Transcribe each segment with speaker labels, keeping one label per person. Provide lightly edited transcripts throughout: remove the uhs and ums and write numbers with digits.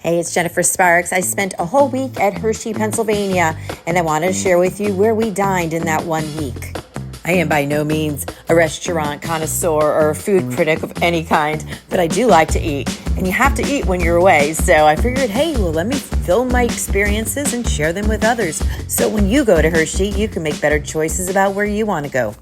Speaker 1: Hey, it's Jennifer Sparks. I spent a whole week at Hershey, Pennsylvania, and I wanted to share with you where we dined in that 1 week. I am by no means a restaurant connoisseur or a food critic of any kind, but I do like to eat, and you have to eat when you're away. So I figured, hey, well, let me film my experiences and share them with others. So when you go to Hershey, you can make better choices about where you want to go.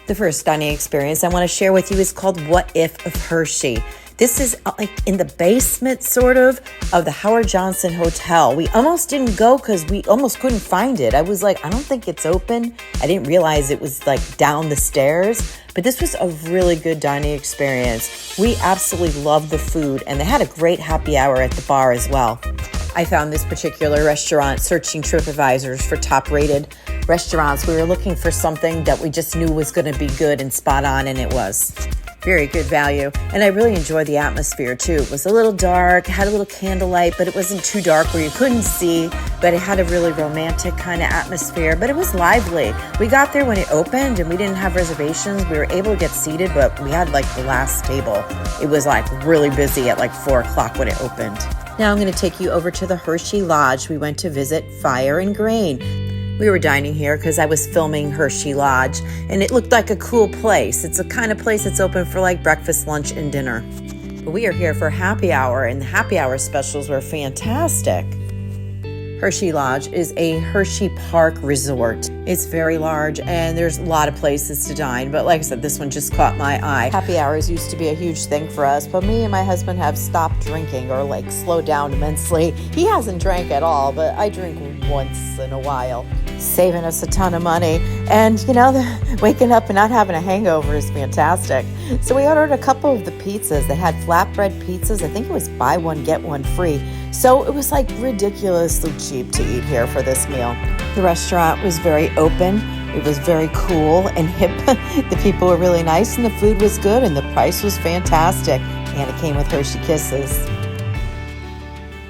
Speaker 1: The first dining experience I want to share with you is called What If of Hershey. This is like in the basement, sort of the Howard Johnson Hotel. We almost didn't go because we almost couldn't find it. I was like, I don't think it's open. I didn't realize it was like down the stairs. But this was a really good dining experience. We absolutely loved the food, and they had a great happy hour at the bar as well. I found this particular restaurant searching TripAdvisors for top-rated restaurants. We were looking for something that we just knew was going to be good and spot on, and it was. Very good value. And I really enjoyed the atmosphere too. It was a little dark, had a little candlelight, but it wasn't too dark where you couldn't see, but it had a really romantic kind of atmosphere, but it was lively. We got there when it opened and we didn't have reservations. We were able to get seated, but we had like the last table. It was like really busy at like 4 o'clock when it opened. Now I'm going to take you over to the Hershey Lodge. We went to visit Fire and Grain. We were dining here because I was filming Hershey Lodge, and it looked like a cool place. It's a kind of place that's open for like breakfast, lunch, and dinner. But we are here for happy hour, and the happy hour specials were fantastic. Hershey Lodge is a Hershey Park resort. It's very large, and there's a lot of places to dine, but like I said, this one just caught my eye. Happy hours used to be a huge thing for us, but me and my husband have stopped drinking or like slowed down immensely. He hasn't drank at all, but I drink once in a while. Saving us a ton of money, and waking up and not having a hangover is fantastic. So we ordered a couple of the pizzas. They had flatbread pizzas. I think it was buy one get one free, so it was like ridiculously cheap to eat here for this meal. The restaurant was very open. It was very cool and hip. The people were really nice, and the food was good, and the price was fantastic, and it came with Hershey Kisses.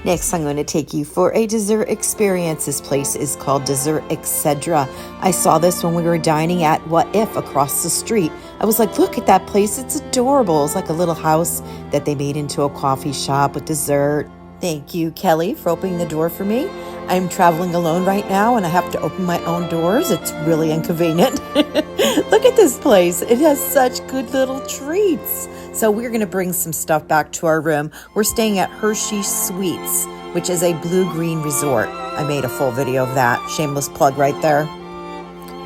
Speaker 1: Next, I'm going to take you for a dessert experience. This place is called Dessert Etc. I saw this when we were dining at What If across the street. I was like, look at that place. It's adorable. It's like a little house that they made into a coffee shop with dessert. Thank you, Kelly, for opening the door for me. I'm traveling alone right now, and I have to open my own doors. It's really inconvenient. Look at this place. It has such good little treats. So we're going to bring some stuff back to our room. We're staying at Hershey Suites, which is a blue-green resort. I made a full video of that. Shameless plug right there.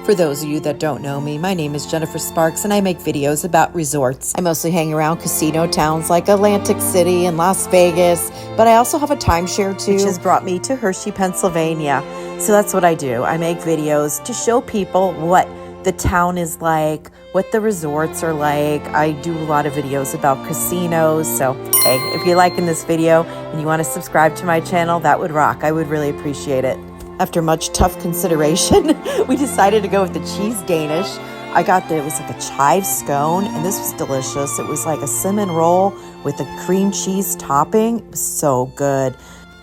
Speaker 1: For those of you that don't know me, my name is Jennifer Sparks, and I make videos about resorts. I mostly hang around casino towns like Atlantic City and Las Vegas, but I also have a timeshare too, which has brought me to Hershey, Pennsylvania. So that's what I do. I make videos to show people what the town is like, what the resorts are like. I do a lot of videos about casinos. So, hey, if you're liking this video and you want to subscribe to my channel, that would rock. I would really appreciate it. After much tough consideration, we decided to go with the cheese Danish. It was like a chive scone, and this was delicious. It was like a cinnamon roll with a cream cheese topping. It was so good.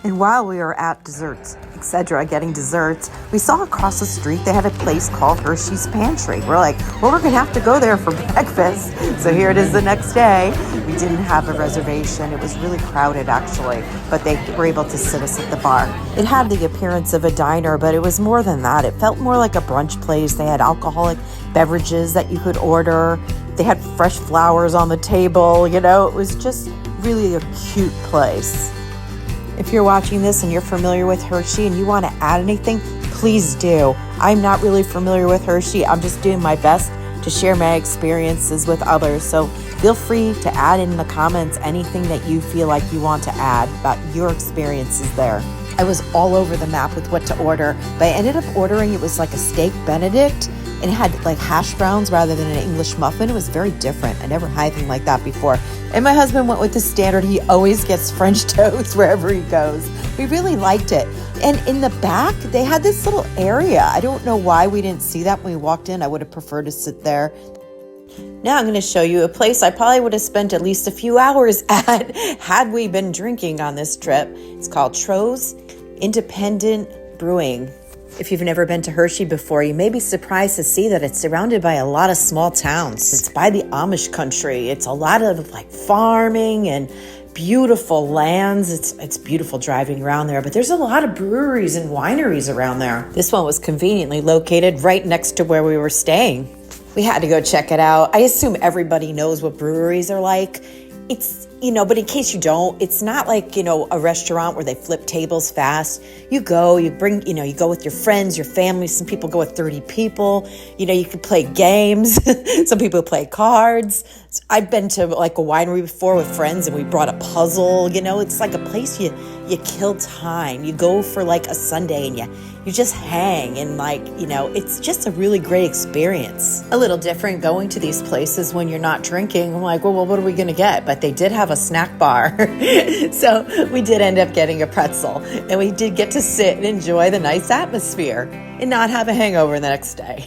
Speaker 1: And while we were at Desserts Etc. getting desserts, we saw across the street they had a place called Hershey's Pantry. We're like, well, we're going to have to go there for breakfast. So here it is the next day. We didn't have a reservation. It was really crowded, actually, but they were able to sit us at the bar. It had the appearance of a diner, but it was more than that. It felt more like a brunch place. They had alcoholic beverages that you could order. They had fresh flowers on the table. It was just really a cute place. If you're watching this and you're familiar with Hershey and you want to add anything, please do. I'm not really familiar with Hershey. I'm just doing my best to share my experiences with others. So feel free to add in the comments anything that you feel like you want to add about your experiences there. I was all over the map with what to order, but I ended up ordering, it was like a steak Benedict, and it had like hash browns rather than an English muffin. It was very different. I never had anything like that before. And my husband went with the standard. He always gets French toast wherever he goes. We really liked it. And in the back, they had this little area. I don't know why we didn't see that when we walked in. I would have preferred to sit there. Now I'm going to show you a place I probably would have spent at least a few hours at had we been drinking on this trip. It's called Tro's Independent Brewing. If you've never been to Hershey before, you may be surprised to see that it's surrounded by a lot of small towns. It's by the Amish country. It's a lot of like farming and beautiful lands. It's beautiful driving around there, but there's a lot of breweries and wineries around there. This one was conveniently located right next to where we were staying. We had to go check it out. I assume everybody knows what breweries are like. It's, but in case you don't, it's not like, a restaurant where they flip tables fast. You go, you go with your friends, your family. Some people go with 30 people. You can play games. Some people play cards. I've been to like a winery before with friends and we brought a puzzle. It's like a place you kill time. You go for like a Sunday and you just hang and it's just a really great experience. A little different going to these places when you're not drinking. I'm like, well, what are we going to get? But they did have a snack bar. So we did end up getting a pretzel and we did get to sit and enjoy the nice atmosphere and not have a hangover the next day.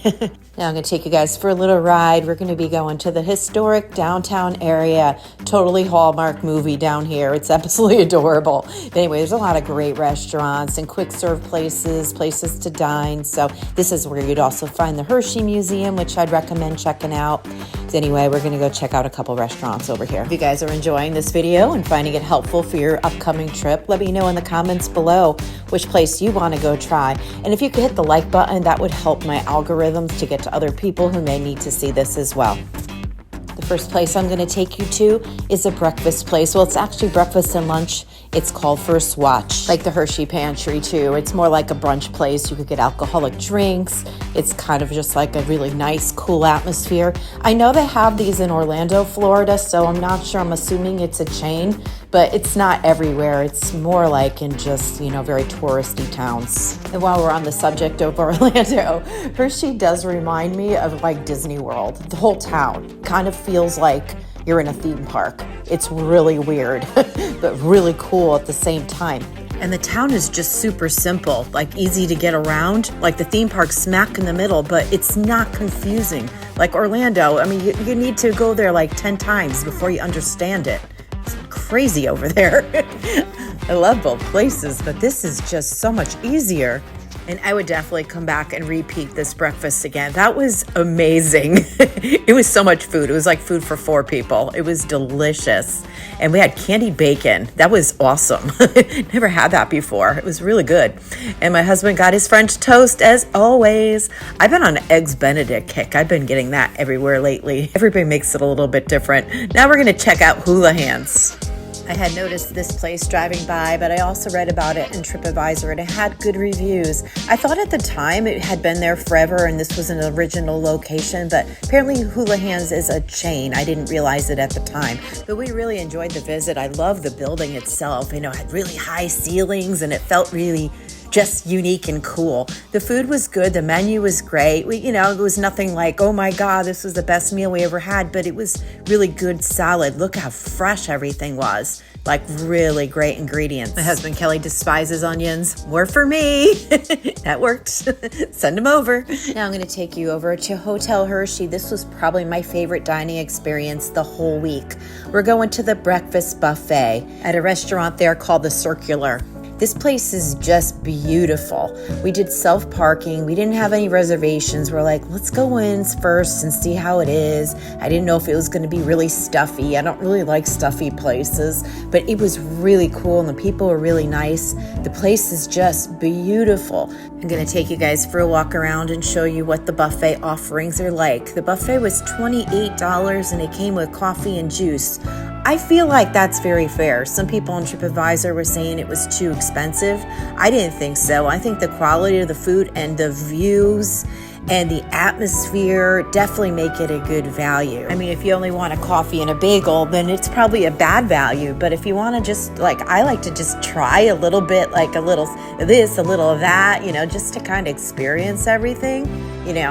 Speaker 1: Now I'm going to take you guys for a little ride. We're going to be going to the historic downtown area. Totally Hallmark movie down here. It's absolutely adorable. Anyway, there's a lot of great restaurants and quick serve places to dine. So this is where you'd also find the Hershey Museum, which I'd recommend checking out. So anyway, we're going to go check out a couple restaurants over here. If you guys are enjoying this video and finding it helpful for your upcoming trip, let me know in the comments below which place you want to go try. And if you could hit the like button, that would help my algorithms to get to other people who may need to see this as well. The first place I'm going to take you to is a breakfast place. Well, it's actually breakfast and lunch. It's called Swatch, like the Hershey Pantry too. It's more like a brunch place. You could get alcoholic drinks. It's kind of just like a really nice, cool atmosphere. I know they have these in Orlando, Florida, so I'm not sure. I'm assuming it's a chain, but it's not everywhere. It's more like in just, very touristy towns. And while we're on the subject of Orlando, Hershey does remind me of like Disney World. The whole town kind of feels like you're in a theme park. It's really weird, but really cool at the same time. And the town is just super simple, like easy to get around. Like the theme park's smack in the middle, but it's not confusing. Like Orlando, you need to go there like 10 times before you understand it. It's crazy over there. I love both places, but this is just so much easier. And I would definitely come back and repeat this breakfast again. That was amazing. It was so much food. It was like food for 4 people. It was delicious. And we had candied bacon. That was awesome. Never had that before. It was really good. And my husband got his French toast as always. I've been on an Eggs Benedict kick. I've been getting that everywhere lately. Everybody makes it a little bit different. Now we're going to check out Houlihan's. I had noticed this place driving by, but I also read about it in TripAdvisor and it had good reviews. I thought at the time it had been there forever and this was an original location, but apparently Houlihan's is a chain. I didn't realize it at the time, but we really enjoyed the visit. I love the building itself. It had really high ceilings and it felt really just unique and cool. The food was good. The menu was great. It was nothing like, oh my God, this was the best meal we ever had, but it was really good, solid. Look how fresh everything was. Like really great ingredients. My husband Kelly despises onions. More for me. That worked. Send them over. Now I'm going to take you over to Hotel Hershey. This was probably my favorite dining experience the whole week. We're going to the breakfast buffet at a restaurant there called The Circular. This place is just beautiful. We did self-parking. We didn't have any reservations. We're like, let's go in first and see how it is. I didn't know if it was going to be really stuffy. I don't really like stuffy places, but it was really cool and the people were really nice. The place is just beautiful. I'm going to take you guys for a walk around and show you what the buffet offerings are like. The buffet was $28 and it came with coffee and juice. I feel like that's very fair. Some people on TripAdvisor were saying it was too expensive. I didn't think so. I think the quality of the food and the views and the atmosphere definitely make it a good value. If you only want a coffee and a bagel, then it's probably a bad value. But if you want to just, I like to just try a little bit, like a little of this, a little of that, just to kind of experience everything,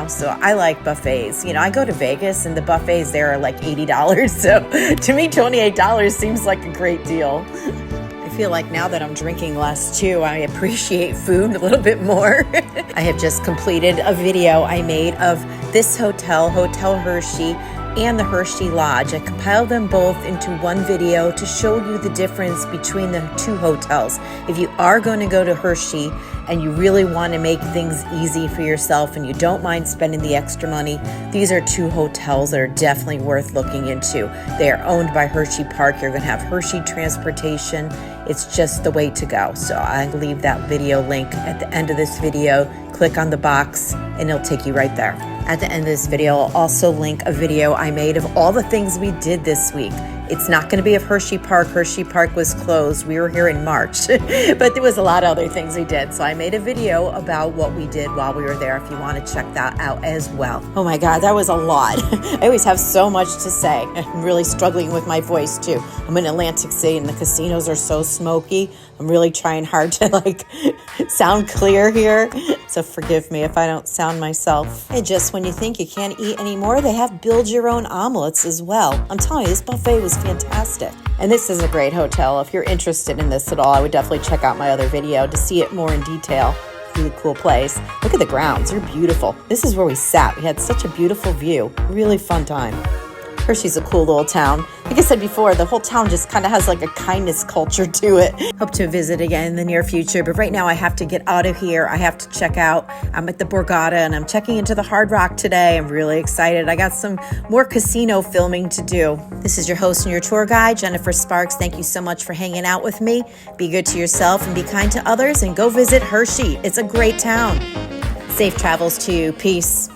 Speaker 1: so I like buffets. I go to Vegas and the buffets there are like $80. So to me, $28 seems like a great deal. I feel like now that I'm drinking less too, I appreciate food a little bit more. I have just completed a video I made of this hotel, Hotel Hershey, and the Hershey Lodge. I compiled them both into one video to show you the difference between the two hotels. If you are going to go to Hershey and you really want to make things easy for yourself and you don't mind spending the extra money, these are two hotels that are definitely worth looking into. They are owned by Hershey Park. You're going to have Hershey transportation. It's just the way to go. So I'll leave that video link at the end of this video. Click on the box and it'll take you right there. At the end of this video, I'll also link a video I made of all the things we did this week. It's not going to be of Hershey Park. Hershey Park was closed. We were here in March, but there was a lot of other things we did. So I made a video about what we did while we were there if you want to check that out as well. Oh my God, that was a lot. I always have so much to say. I'm really struggling with my voice too. I'm in Atlantic City and the casinos are so smoky. I'm really trying hard to sound clear here. So forgive me if I don't sound myself. And just when you think you can't eat anymore, they have build your own omelets as well. I'm telling you, this buffet was fantastic. And this is a great hotel. If you're interested in this at all, I would definitely check out my other video to see it more in detail. Really cool place. Look at the grounds, they're beautiful. This is where we sat. We had such a beautiful view. Really fun time. Hershey's a cool little town. Like I said before, the whole town just kind of has like a kindness culture to it. Hope to visit again in the near future, but right now I have to get out of here. I have to check out. I'm at the Borgata and I'm checking into the Hard Rock today. I'm really excited. I got some more casino filming to do. This is your host and your tour guide, Jennifer Sparks. Thank you so much for hanging out with me. Be good to yourself and be kind to others and go visit Hershey. It's a great town. Safe travels to you. Peace.